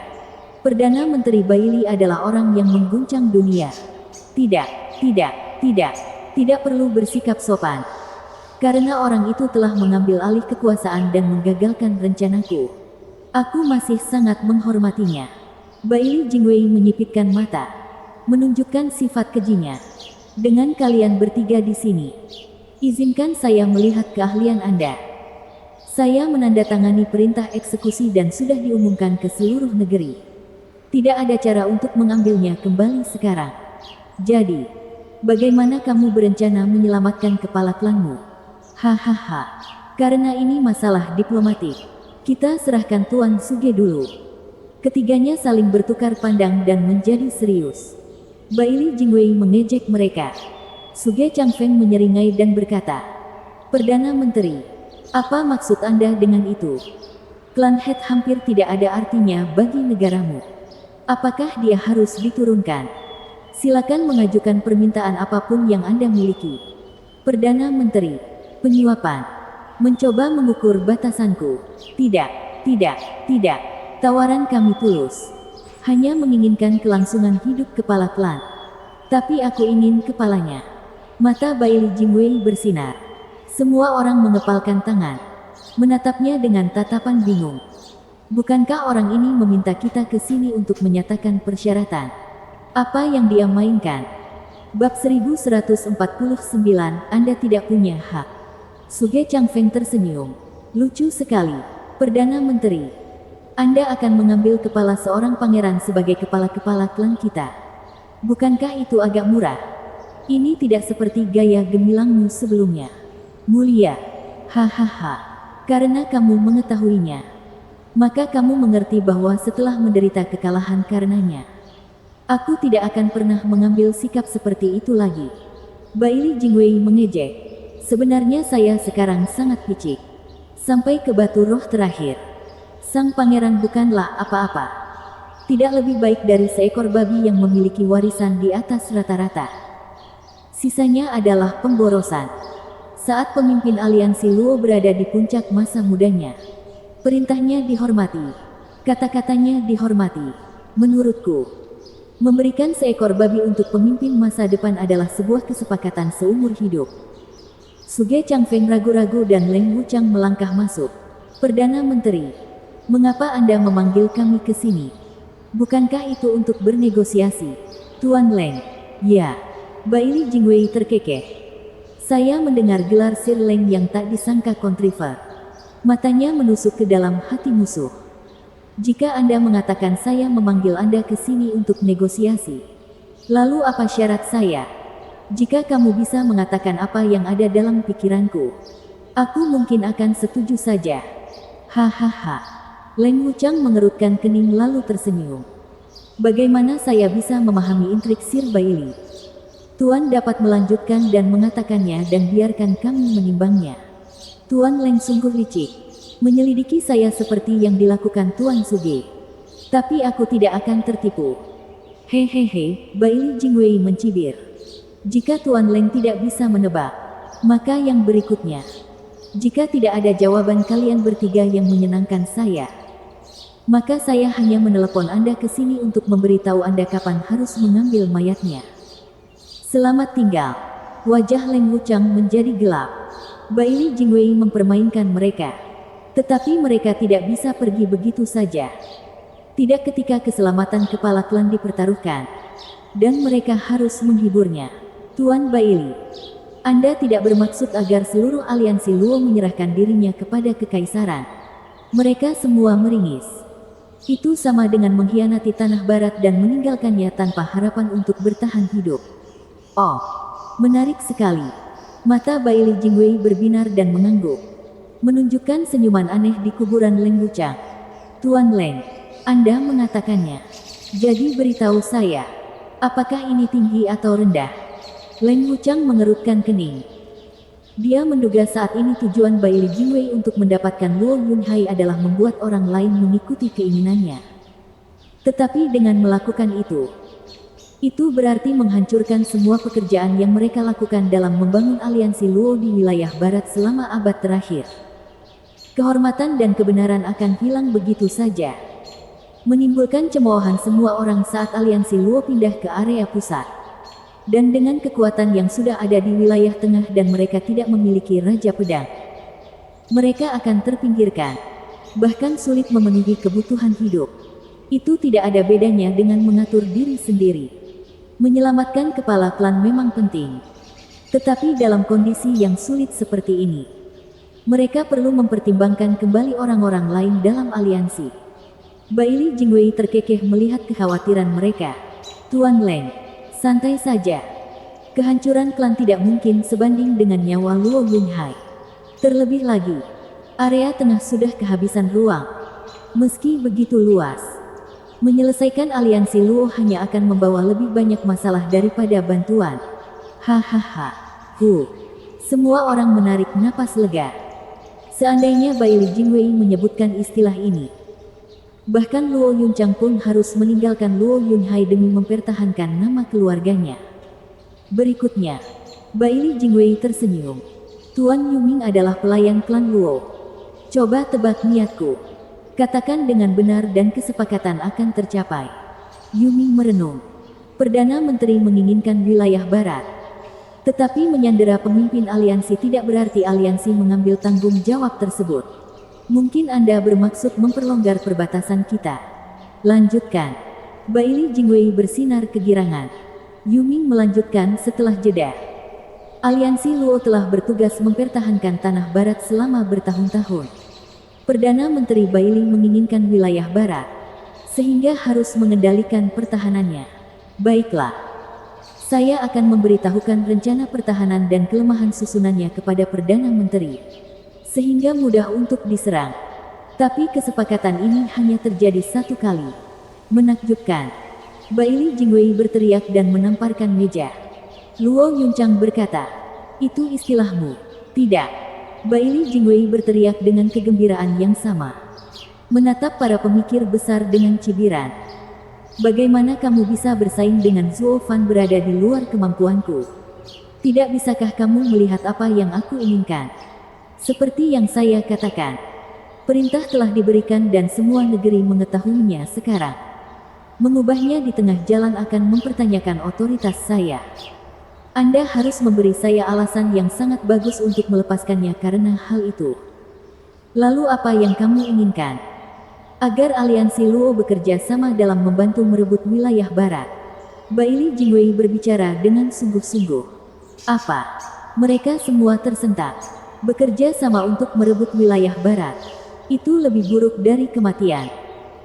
Perdana Menteri Baili adalah orang yang mengguncang dunia. Tidak perlu bersikap sopan. Karena orang itu telah mengambil alih kekuasaan dan menggagalkan rencanaku. Aku masih sangat menghormatinya." Baili Jingwei menyipitkan mata, menunjukkan sifat kejinya. "Dengan kalian bertiga di sini, izinkan saya melihat keahlian Anda." Saya menandatangani perintah eksekusi dan sudah diumumkan ke seluruh negeri. Tidak ada cara untuk mengambilnya kembali sekarang. Jadi, bagaimana kamu berencana menyelamatkan kepala klanmu? Hahaha. Karena ini masalah diplomatik, kita serahkan Tuan Suge dulu. Ketiganya saling bertukar pandang dan menjadi serius. Baili Jingwei mengejek mereka. Suge Changfeng menyeringai dan berkata, "Perdana Menteri, apa maksud Anda dengan itu? Klan Het hampir tidak ada artinya bagi negaramu. Apakah dia harus diturunkan?" Silakan mengajukan permintaan apapun yang Anda miliki. Perdana Menteri, penyuapan. Mencoba mengukur batasanku. Tidak, tidak, tidak. Tawaran kami tulus. Hanya menginginkan kelangsungan hidup kepala klan. Tapi aku ingin kepalanya. Mata Bailey Jingwei bersinar. Semua orang mengepalkan tangan. Menatapnya dengan tatapan bingung. Bukankah orang ini meminta kita ke sini untuk menyatakan persyaratan? Apa yang dia mainkan? Bab 1149, Anda tidak punya hak. Suge Changfeng tersenyum. Lucu sekali. Perdana Menteri. Anda akan mengambil kepala seorang pangeran sebagai kepala-kepala klan kita. Bukankah itu agak murah? Ini tidak seperti gaya gemilangmu sebelumnya. Mulia. Hahaha. Karena kamu mengetahuinya, maka kamu mengerti bahwa setelah menderita kekalahan karenanya, aku tidak akan pernah mengambil sikap seperti itu lagi. Bailey Jingwei mengejek. Sebenarnya saya sekarang sangat picik. Sampai ke batu roh terakhir, sang pangeran bukanlah apa-apa. Tidak lebih baik dari seekor babi yang memiliki warisan di atas rata-rata. Sisanya adalah pemborosan. Saat pemimpin aliansi Luo berada di puncak masa mudanya, perintahnya dihormati, kata-katanya dihormati. Menurutku, memberikan seekor babi untuk pemimpin masa depan adalah sebuah kesepakatan seumur hidup. Suge Changfeng ragu-ragu dan Leng Wuchang melangkah masuk. Perdana Menteri, mengapa Anda memanggil kami ke sini? Bukankah itu untuk bernegosiasi? Tuan Leng. Ya. Bailey Jingwei terkekeh. Saya mendengar gelar Sir Leng yang tak disangka kontriver. Matanya menusuk ke dalam hati musuh. Jika Anda mengatakan saya memanggil Anda ke sini untuk negosiasi, lalu apa syarat saya? Jika kamu bisa mengatakan apa yang ada dalam pikiranku, aku mungkin akan setuju saja. Hahaha. Leng Wuchang mengerutkan kening lalu tersenyum. Bagaimana saya bisa memahami intrik Sir Bailey? Tuan dapat melanjutkan dan mengatakannya dan biarkan kami menimbangnya. Tuan Leng sungguh licik. Menyelidiki saya seperti yang dilakukan Tuan Suge. Tapi aku tidak akan tertipu. Hehehe, Bailey Jingwei mencibir. Jika Tuan Leng tidak bisa menebak, maka yang berikutnya. Jika tidak ada jawaban kalian bertiga yang menyenangkan saya, maka saya hanya menelepon Anda ke sini untuk memberitahu Anda kapan harus mengambil mayatnya. Selamat tinggal. Wajah Leng Wuchang menjadi gelap. Bailey Jingwei mempermainkan mereka. Tetapi mereka tidak bisa pergi begitu saja. Tidak ketika keselamatan kepala klan dipertaruhkan. Dan mereka harus menghiburnya. Tuan Bailey, Anda tidak bermaksud agar seluruh aliansi Luo menyerahkan dirinya kepada kekaisaran. Mereka semua meringis. Itu sama dengan mengkhianati tanah barat dan meninggalkannya tanpa harapan untuk bertahan hidup. Oh, menarik sekali. Mata Bailey Jingwei berbinar dan mengangguk, menunjukkan senyuman aneh di kuburan Leng Wuchang. Tuan Leng, Anda mengatakannya. Jadi beritahu saya, apakah ini tinggi atau rendah? Leng Wuchang mengerutkan kening. Dia menduga saat ini tujuan Bailey Jingwei untuk mendapatkan Luo Yunhai adalah membuat orang lain mengikuti keinginannya. Tetapi dengan melakukan itu berarti menghancurkan semua pekerjaan yang mereka lakukan dalam membangun aliansi Luo di wilayah barat selama abad terakhir. Kehormatan dan kebenaran akan hilang begitu saja. Menimbulkan cemoohan semua orang saat aliansi Luo pindah ke area pusat. Dan dengan kekuatan yang sudah ada di wilayah tengah dan mereka tidak memiliki raja pedang, mereka akan terpinggirkan. Bahkan sulit memenuhi kebutuhan hidup. Itu tidak ada bedanya dengan mengatur diri sendiri. Menyelamatkan kepala klan memang penting. Tetapi dalam kondisi yang sulit seperti ini, mereka perlu mempertimbangkan kembali orang-orang lain dalam aliansi. Bailey Jingwei terkekeh melihat kekhawatiran mereka. Tuan Leng, santai saja. Kehancuran klan tidak mungkin sebanding dengan nyawa Luo Yunhai. Terlebih lagi, area tengah sudah kehabisan ruang. Meski begitu luas, menyelesaikan aliansi Luo hanya akan membawa lebih banyak masalah daripada bantuan. Hahaha. Semua orang menarik napas lega. Seandainya Bailey Jingwei menyebutkan istilah ini, Bahkan Luo Yunchang pun harus meninggalkan Luo Yunhai demi mempertahankan nama keluarganya. Berikutnya, Baili Jingwei tersenyum. Tuan Yuming adalah pelayan klan Luo. Coba tebak niatku. Katakan dengan benar dan kesepakatan akan tercapai. Yuming merenung. Perdana Menteri menginginkan wilayah barat. Tetapi menyandera pemimpin aliansi tidak berarti aliansi mengambil tanggung jawab tersebut. Mungkin Anda bermaksud memperlonggar perbatasan kita. Lanjutkan. Baili Jingwei bersinar kegirangan. Yuming melanjutkan setelah jeda. Aliansi Luo telah bertugas mempertahankan tanah barat selama bertahun-tahun. Perdana Menteri Baili menginginkan wilayah barat, sehingga harus mengendalikan pertahanannya. Baiklah. Saya akan memberitahukan rencana pertahanan dan kelemahan susunannya kepada Perdana Menteri, sehingga mudah untuk diserang. Tapi kesepakatan ini hanya terjadi satu kali. Menakjubkan. Baili Jingwei berteriak dan menamparkan meja. Luo Yunchang berkata, "Itu istilahmu." "Tidak." Baili Jingwei berteriak dengan kegembiraan yang sama. Menatap para pemikir besar dengan cibiran. "Bagaimana kamu bisa bersaing dengan Zuo Fan berada di luar kemampuanku? Tidak bisakah kamu melihat apa yang aku inginkan?" Seperti yang saya katakan, perintah telah diberikan dan semua negeri mengetahuinya sekarang. Mengubahnya di tengah jalan akan mempertanyakan otoritas saya. Anda harus memberi saya alasan yang sangat bagus untuk melepaskannya karena hal itu. Lalu apa yang kamu inginkan? Agar aliansi Luo bekerja sama dalam membantu merebut wilayah barat. Baili Jingwei berbicara dengan sungguh-sungguh. Apa? Mereka semua tersentak. Bekerja sama untuk merebut wilayah barat. Itu lebih buruk dari kematian.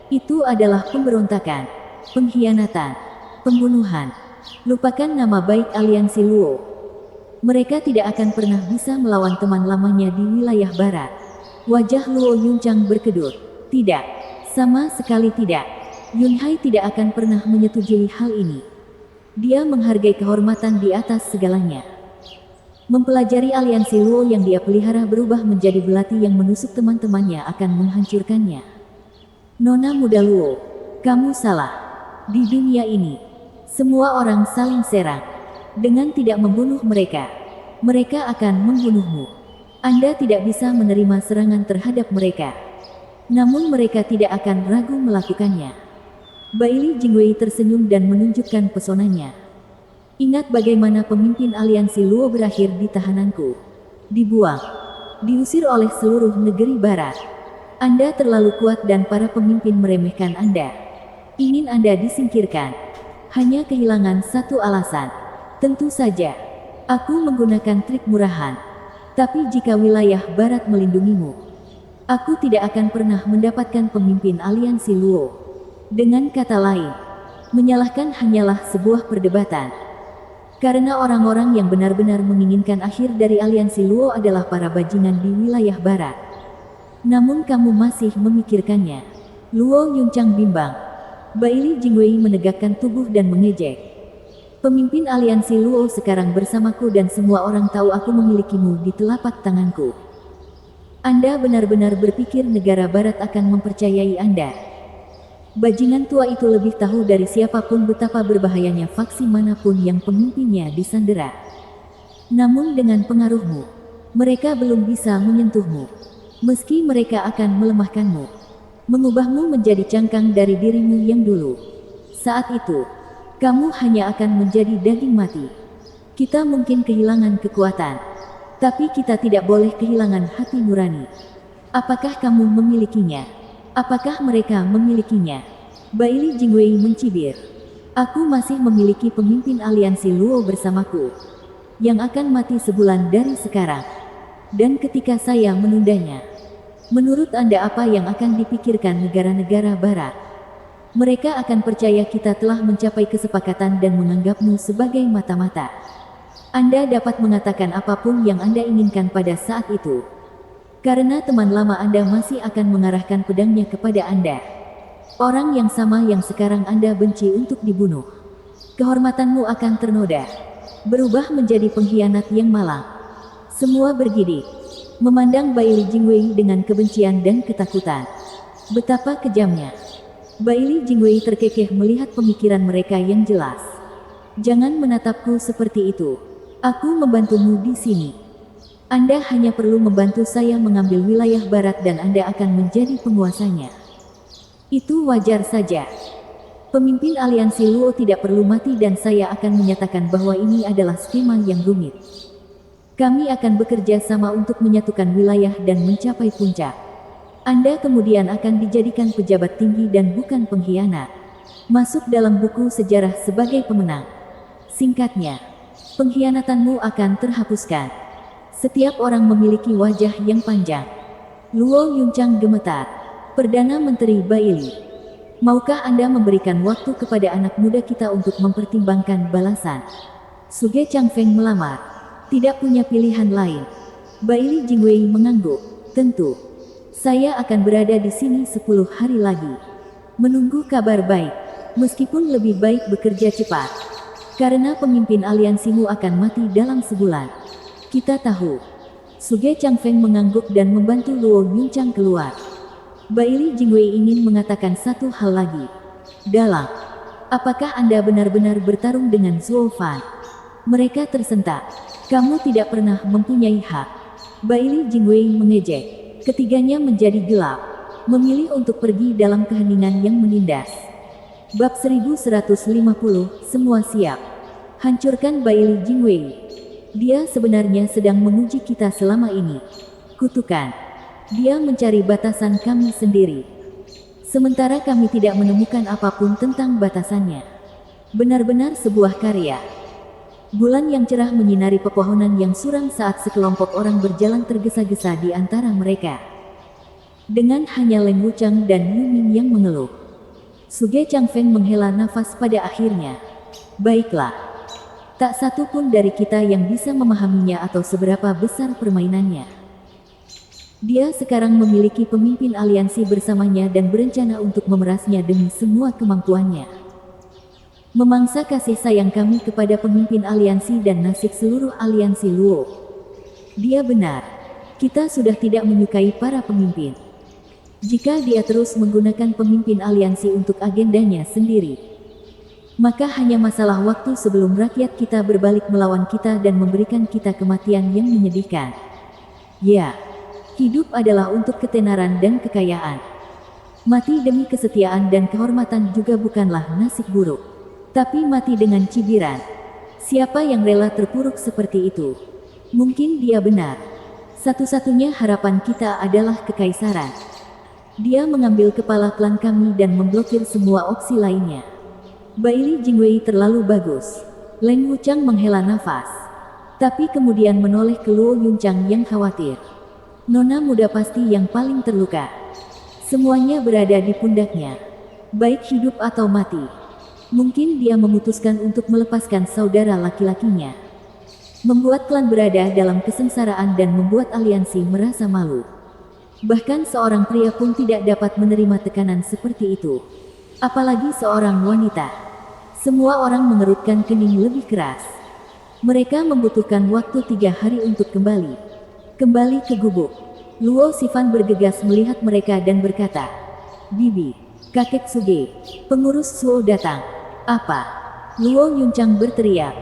Itu adalah pemberontakan, pengkhianatan, pembunuhan. Lupakan nama baik aliansi Luo. Mereka tidak akan pernah bisa melawan teman lamanya di wilayah barat. Wajah Luo Yunchang berkedut. Tidak. Sama sekali tidak. Yunhai tidak akan pernah menyetujui hal ini. Dia menghargai kehormatan di atas segalanya. Mempelajari aliansi Luo yang dia pelihara berubah menjadi belati yang menusuk teman-temannya akan menghancurkannya. Nona muda Luo, kamu salah. Di dunia ini, semua orang saling serang. Dengan tidak membunuh mereka, mereka akan membunuhmu. Anda tidak bisa menerima serangan terhadap mereka. Namun mereka tidak akan ragu melakukannya. Baili Jingwei tersenyum dan menunjukkan pesonanya. Ingat bagaimana pemimpin aliansi Luo berakhir di tahananku. Dibuang. Diusir oleh seluruh negeri barat. Anda terlalu kuat dan para pemimpin meremehkan Anda. Ingin Anda disingkirkan. Hanya kehilangan satu alasan. Tentu saja. Aku menggunakan trik murahan. Tapi jika wilayah barat melindungimu, aku tidak akan pernah mendapatkan pemimpin aliansi Luo. Dengan kata lain, menyalahkan hanyalah sebuah perdebatan. Karena orang-orang yang benar-benar menginginkan akhir dari aliansi Luo adalah para bajingan di wilayah barat. Namun kamu masih memikirkannya. Luo Yunchang bimbang. Baili Jingwei menegakkan tubuh dan mengejek. Pemimpin aliansi Luo sekarang bersamaku dan semua orang tahu aku memilikimu di telapak tanganku. Anda benar-benar berpikir negara barat akan mempercayai Anda? Bajingan tua itu lebih tahu dari siapapun betapa berbahayanya faksi manapun yang pemimpinnya disandera. Namun dengan pengaruhmu, mereka belum bisa menyentuhmu. Meski mereka akan melemahkanmu, mengubahmu menjadi cangkang dari dirimu yang dulu. Saat itu, kamu hanya akan menjadi daging mati. Kita mungkin kehilangan kekuatan, tapi kita tidak boleh kehilangan hati nurani. Apakah kamu memilikinya? Apakah mereka memilikinya? Baili Jingwei mencibir. Aku masih memiliki pemimpin aliansi Luo bersamaku, yang akan mati sebulan dari sekarang. Dan ketika saya menundanya, menurut Anda apa yang akan dipikirkan negara-negara barat? Mereka akan percaya kita telah mencapai kesepakatan dan menganggapmu sebagai mata-mata. Anda dapat mengatakan apapun yang Anda inginkan pada saat itu. Karena teman lama Anda masih akan mengarahkan pedangnya kepada Anda. Orang yang sama yang sekarang Anda benci untuk dibunuh. Kehormatanmu akan ternoda. Berubah menjadi pengkhianat yang malang. Semua bergidik. Memandang Baili Jingwei dengan kebencian dan ketakutan. Betapa kejamnya. Baili Jingwei terkekeh melihat pemikiran mereka yang jelas. Jangan menatapku seperti itu. Aku membantumu di sini. Anda hanya perlu membantu saya mengambil wilayah barat dan Anda akan menjadi penguasanya. Itu wajar saja. Pemimpin aliansi Luo tidak perlu mati dan saya akan menyatakan bahwa ini adalah skema yang rumit. Kami akan bekerja sama untuk menyatukan wilayah dan mencapai puncak. Anda kemudian akan dijadikan pejabat tinggi dan bukan pengkhianat. Masuk dalam buku sejarah sebagai pemenang. Singkatnya, pengkhianatanmu akan terhapuskan. Setiap orang memiliki wajah yang panjang. Luo Yunchang gemetar. Perdana Menteri Baili. Maukah Anda memberikan waktu kepada anak muda kita untuk mempertimbangkan balasan? Suge Changfeng melamar. Tidak punya pilihan lain. Baili Jingwei mengangguk. Tentu. Saya akan berada di sini 10 hari lagi. Menunggu kabar baik. Meskipun lebih baik bekerja cepat. Karena pemimpin aliansimu akan mati dalam sebulan. Kita tahu. Suge Changfeng mengangguk dan membantu Luo Yunchang keluar. Baili Jingwei ingin mengatakan satu hal lagi. Dalang. Apakah Anda benar-benar bertarung dengan Zhuo Fan? Mereka tersentak. Kamu tidak pernah mempunyai hak. Baili Jingwei mengejek. Ketiganya menjadi gelap. Memilih untuk pergi dalam keheningan yang menindas. Bab 1150, semua siap. Hancurkan Baili Jingwei. Dia sebenarnya sedang menguji kita selama ini. Kutukan. Dia mencari batasan kami sendiri. Sementara kami tidak menemukan apapun tentang batasannya. Benar-benar sebuah karya. Bulan yang cerah menyinari pepohonan yang suram saat sekelompok orang berjalan tergesa-gesa di antara mereka. Dengan hanya Leng Wuchang dan Yu Ming yang mengeluh. Suge Changfeng menghela nafas pada akhirnya. Baiklah. Tak satu pun dari kita yang bisa memahaminya atau seberapa besar permainannya. Dia sekarang memiliki pemimpin aliansi bersamanya dan berencana untuk memerasnya demi semua kemampuannya. Memangsa kasih sayang kami kepada pemimpin aliansi dan nasib seluruh aliansi Luo. Dia benar. Kita sudah tidak menyukai para pemimpin. Jika dia terus menggunakan pemimpin aliansi untuk agendanya sendiri, maka hanya masalah waktu sebelum rakyat kita berbalik melawan kita dan memberikan kita kematian yang menyedihkan. Ya. Hidup adalah untuk ketenaran dan kekayaan. Mati demi kesetiaan dan kehormatan juga bukanlah nasib buruk. Tapi mati dengan cibiran. Siapa yang rela terpuruk seperti itu? Mungkin dia benar. Satu-satunya harapan kita adalah kekaisaran. Dia mengambil kepala klan kami dan memblokir semua opsi lainnya. Baili Jingwei terlalu bagus. Leng Wuchang menghela nafas. Tapi kemudian menoleh ke Luo Yunchang yang khawatir. Nona muda pasti yang paling terluka. Semuanya berada di pundaknya. Baik hidup atau mati. Mungkin dia memutuskan untuk melepaskan saudara laki-lakinya. Membuat klan berada dalam kesengsaraan dan membuat aliansi merasa malu. Bahkan seorang pria pun tidak dapat menerima tekanan seperti itu. Apalagi seorang wanita. Semua orang mengerutkan kening lebih keras. Mereka membutuhkan waktu 3 hari untuk kembali ke gubuk. Luo Sifan bergegas melihat mereka dan berkata, Bibi, kakek Suge, pengurus Suo datang. Apa? Luo Yunchang berteriak.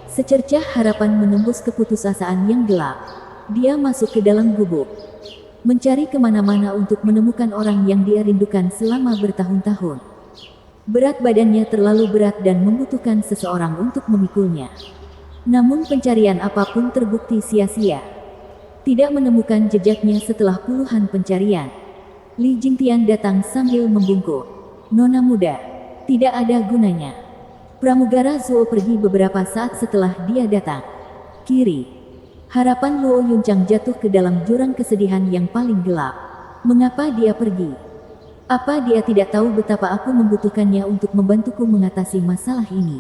Secercah harapan menembus keputusasaan yang gelap. Dia masuk ke dalam gubuk. Mencari kemana-mana untuk menemukan orang yang dia rindukan selama bertahun-tahun. Berat badannya terlalu berat dan membutuhkan seseorang untuk memikulnya. Namun pencarian apapun terbukti sia-sia. Tidak menemukan jejaknya setelah puluhan pencarian. Li Jingtian datang sambil membungkuk. Nona muda, tidak ada gunanya. Pramugara Zhuo pergi beberapa saat setelah dia datang. Kiri. Harapan Luo Yunchang jatuh ke dalam jurang kesedihan yang paling gelap. Mengapa dia pergi? Apa dia tidak tahu betapa aku membutuhkannya untuk membantuku mengatasi masalah ini?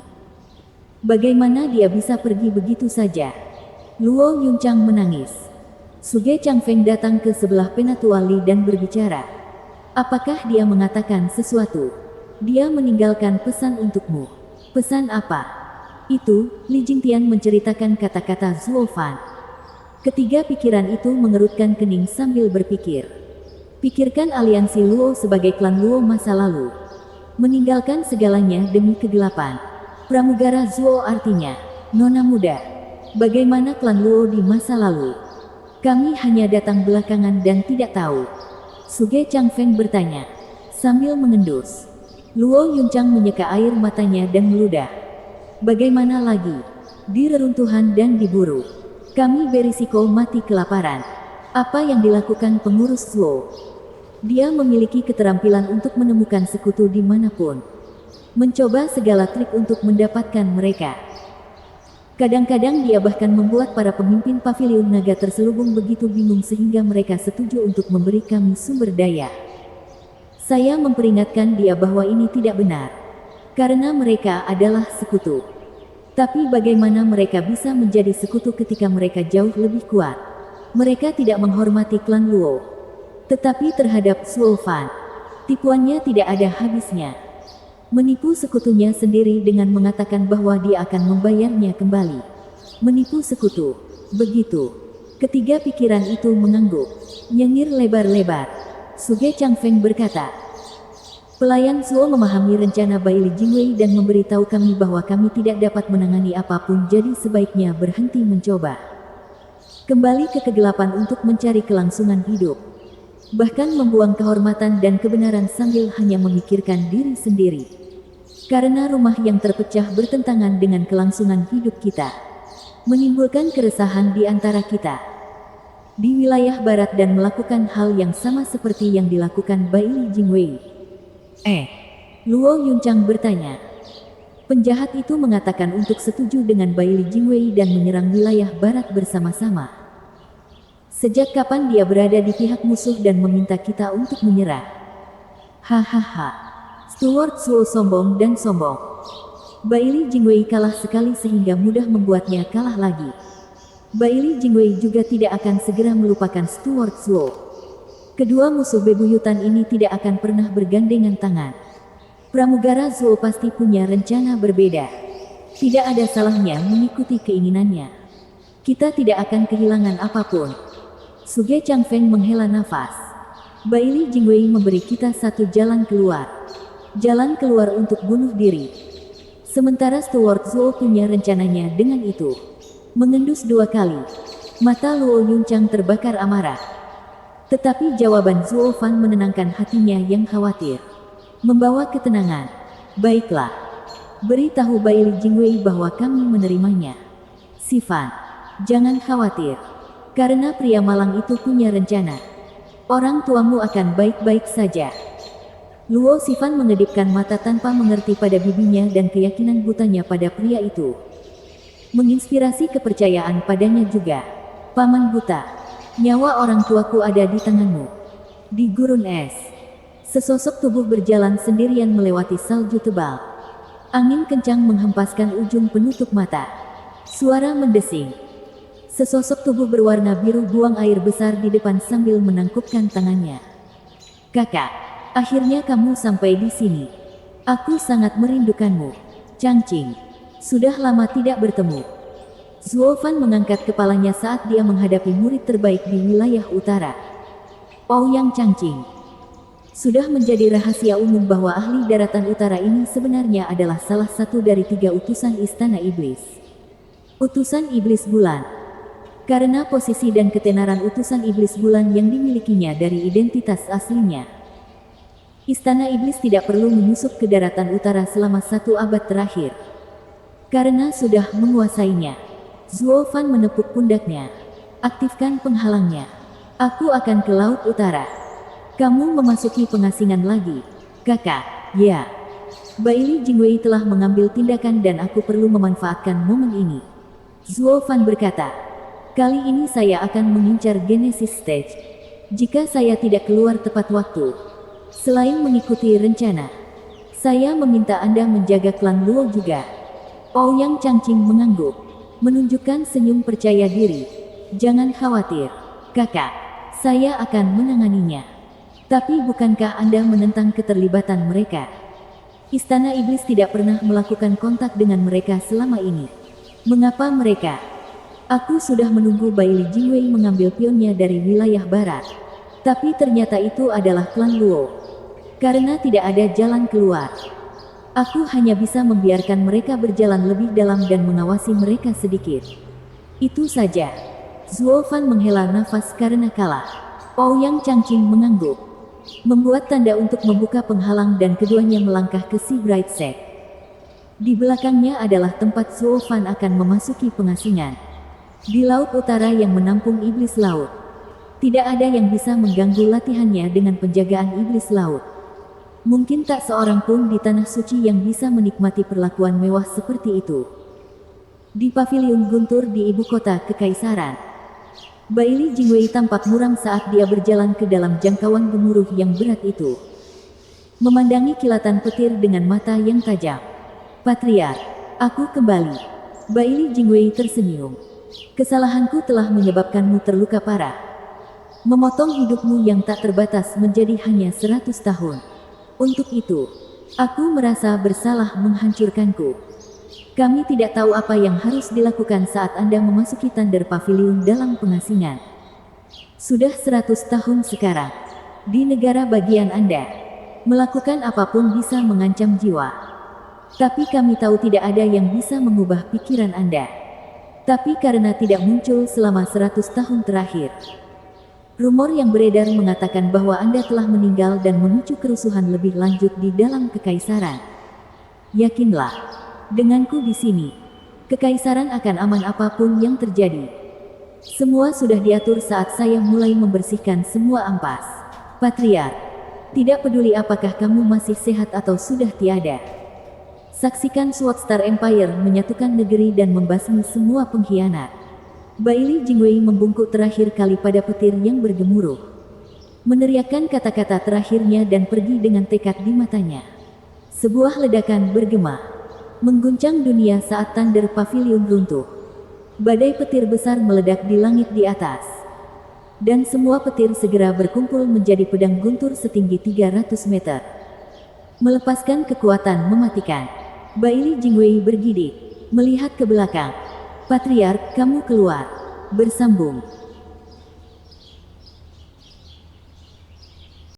Bagaimana dia bisa pergi begitu saja? Luo Yunchang menangis. Suge Changfeng datang ke sebelah Penatua Li dan berbicara. Apakah dia mengatakan sesuatu? Dia meninggalkan pesan untukmu. Pesan apa? Itu, Li Jingtian menceritakan kata-kata Zhuo Fan. Ketiga pikiran itu mengerutkan kening sambil berpikir. Pikirkan aliansi Luo sebagai klan Luo masa lalu. meninggalkan segalanya demi kegelapan. Pramugara Zuo artinya, nona muda. Bagaimana klan Luo di masa lalu? Kami hanya datang belakangan dan tidak tahu. Suge Changfeng bertanya, sambil mengendus. Luo Yunchang menyeka air matanya dan meludah. Bagaimana lagi? Di reruntuhan dan diburu. Kami berisiko mati kelaparan. Apa yang dilakukan pengurus Zuo? Dia memiliki keterampilan untuk menemukan sekutu dimanapun. Mencoba segala trik untuk mendapatkan mereka. Kadang-kadang dia bahkan membuat para pemimpin pavilion naga terselubung begitu bingung sehingga mereka setuju untuk memberi kami sumber daya. Saya memperingatkan dia bahwa ini tidak benar. Karena mereka adalah sekutu. Tapi bagaimana mereka bisa menjadi sekutu ketika mereka jauh lebih kuat? Mereka tidak menghormati klan Luo. Tetapi terhadap Zuo Fan, tipuannya tidak ada habisnya. Menipu sekutunya sendiri dengan mengatakan bahwa dia akan membayarnya kembali. Menipu sekutu. Begitu. Ketiga pikiran itu mengangguk. Nyengir lebar-lebar. Suge Changfeng berkata, pelayan Zuo memahami rencana Baili Jingwei dan memberitahu kami bahwa kami tidak dapat menangani apapun, jadi sebaiknya berhenti mencoba. Kembali ke kegelapan untuk mencari kelangsungan hidup. Bahkan membuang kehormatan dan kebenaran sambil hanya memikirkan diri sendiri. Karena rumah yang terpecah bertentangan dengan kelangsungan hidup kita. Menimbulkan keresahan di antara kita. Di wilayah barat dan melakukan hal yang sama seperti yang dilakukan Baili Jingwei. Luo Yunchang bertanya. Penjahat itu mengatakan untuk setuju dengan Baili Jingwei dan menyerang wilayah barat bersama-sama. Sejak kapan dia berada di pihak musuh dan meminta kita untuk menyerah? Hahaha. Steward Zuo sombong dan sombong. Baili Jingwei kalah sekali sehingga mudah membuatnya kalah lagi. Baili Jingwei juga tidak akan segera melupakan Steward Zuo. Kedua musuh bebuyutan ini tidak akan pernah bergandengan tangan. Pramugara Zuo pasti punya rencana berbeda. Tidak ada salahnya mengikuti keinginannya. Kita tidak akan kehilangan apapun. Suge Changfeng menghela nafas. Baili Jingwei memberi kita satu jalan keluar. Jalan keluar untuk bunuh diri. Sementara Steward Zuo punya rencananya dengan itu. Mengendus 2 kali. Mata Luo Yunchang terbakar amarah. Tetapi jawaban Zuo Fan menenangkan hatinya yang khawatir. Membawa ketenangan. Baiklah. Beritahu Baili Jingwei bahwa kami menerimanya. Si Fan, jangan khawatir. Karena pria malang itu punya rencana. Orang tuamu akan baik-baik saja. Luo Sifan mengedipkan mata tanpa mengerti pada bibinya dan keyakinan butanya pada pria itu. Menginspirasi kepercayaan padanya juga. Paman buta. Nyawa orang tuaku ada di tanganmu. Di gurun es. Sesosok tubuh berjalan sendirian melewati salju tebal. Angin kencang menghempaskan ujung penutup mata. Suara mendesing. Sesosok tubuh berwarna biru buang air besar di depan sambil menangkupkan tangannya. Kakak, akhirnya kamu sampai di sini. Aku sangat merindukanmu. Changqing. Sudah lama tidak bertemu. Zuo Fan mengangkat kepalanya saat dia menghadapi murid terbaik di wilayah utara. Ouyang Changqing. Sudah menjadi rahasia umum bahwa ahli daratan utara ini sebenarnya adalah salah satu dari 3 utusan Istana Iblis. Utusan Iblis Bulan. Karena posisi dan ketenaran utusan Iblis Bulan yang dimilikinya dari identitas aslinya. Istana Iblis tidak perlu menyusup ke daratan utara selama 1 abad terakhir. Karena sudah menguasainya. Zuo Fan menepuk pundaknya. Aktifkan penghalangnya. Aku akan ke Laut Utara. Kamu memasuki pengasingan lagi. Kakak, ya. Baili Jingwei telah mengambil tindakan dan aku perlu memanfaatkan momen ini. Zuo Fan berkata. Kali ini saya akan mengincar Genesis Stage. Jika saya tidak keluar tepat waktu. Selain mengikuti rencana. Saya meminta Anda menjaga klan Luo juga. Ouyang Changqing mengangguk. Menunjukkan senyum percaya diri. Jangan khawatir. Kakak, saya akan menanganinya. Tapi bukankah Anda menentang keterlibatan mereka? Istana Iblis tidak pernah melakukan kontak dengan mereka selama ini. Mengapa mereka? Aku sudah menunggu Baili Jingwei mengambil pionnya dari wilayah barat. Tapi ternyata itu adalah klan Luo. Karena tidak ada jalan keluar. Aku hanya bisa membiarkan mereka berjalan lebih dalam dan mengawasi mereka sedikit. Itu saja. Zuo Fan menghela nafas karena kalah. Ouyang Changqing mengangguk, membuat tanda untuk membuka penghalang dan keduanya melangkah ke Sea Bright Sect. Di belakangnya adalah tempat Zuo Fan akan memasuki pengasingan. Di laut utara yang menampung iblis laut. Tidak ada yang bisa mengganggu latihannya dengan penjagaan iblis laut. Mungkin tak seorang pun di tanah suci yang bisa menikmati perlakuan mewah seperti itu. Di paviliun guntur di ibu kota kekaisaran, Baili Jingwei tampak muram saat dia berjalan ke dalam jangkauan gemuruh yang berat itu. Memandangi kilatan petir dengan mata yang tajam. Patriark, aku kembali. Baili Jingwei tersenyum. Kesalahanku telah menyebabkanmu terluka parah. Memotong hidupmu yang tak terbatas menjadi hanya 100 tahun. Untuk itu, aku merasa bersalah menghancurkanku. Kami tidak tahu apa yang harus dilakukan saat Anda memasuki Thunder Pavilion dalam pengasingan. Sudah 100 tahun sekarang. Di negara bagian Anda, melakukan apapun bisa mengancam jiwa. Tapi kami tahu tidak ada yang bisa mengubah pikiran Anda. Tapi karena tidak muncul selama 100 tahun terakhir. Rumor yang beredar mengatakan bahwa Anda telah meninggal dan memicu kerusuhan lebih lanjut di dalam kekaisaran. Yakinlah. Denganku di sini, kekaisaran akan aman apapun yang terjadi. Semua sudah diatur saat saya mulai membersihkan semua ampas. Patriark, tidak peduli apakah kamu masih sehat atau sudah tiada. Saksikan Sword Star Empire menyatukan negeri dan membasmi semua pengkhianat. Baili Jingwei membungkuk terakhir kali pada petir yang bergemuruh. Meneriakkan kata-kata terakhirnya dan pergi dengan tekad di matanya. Sebuah ledakan bergema mengguncang dunia saat Thunder Pavilion runtuh. Badai petir besar meledak di langit di atas. Dan semua petir segera berkumpul menjadi pedang guntur setinggi 300 meter. Melepaskan kekuatan mematikan. Baili Jingwei bergidik, melihat ke belakang. Patriark, kamu keluar. Bersambung.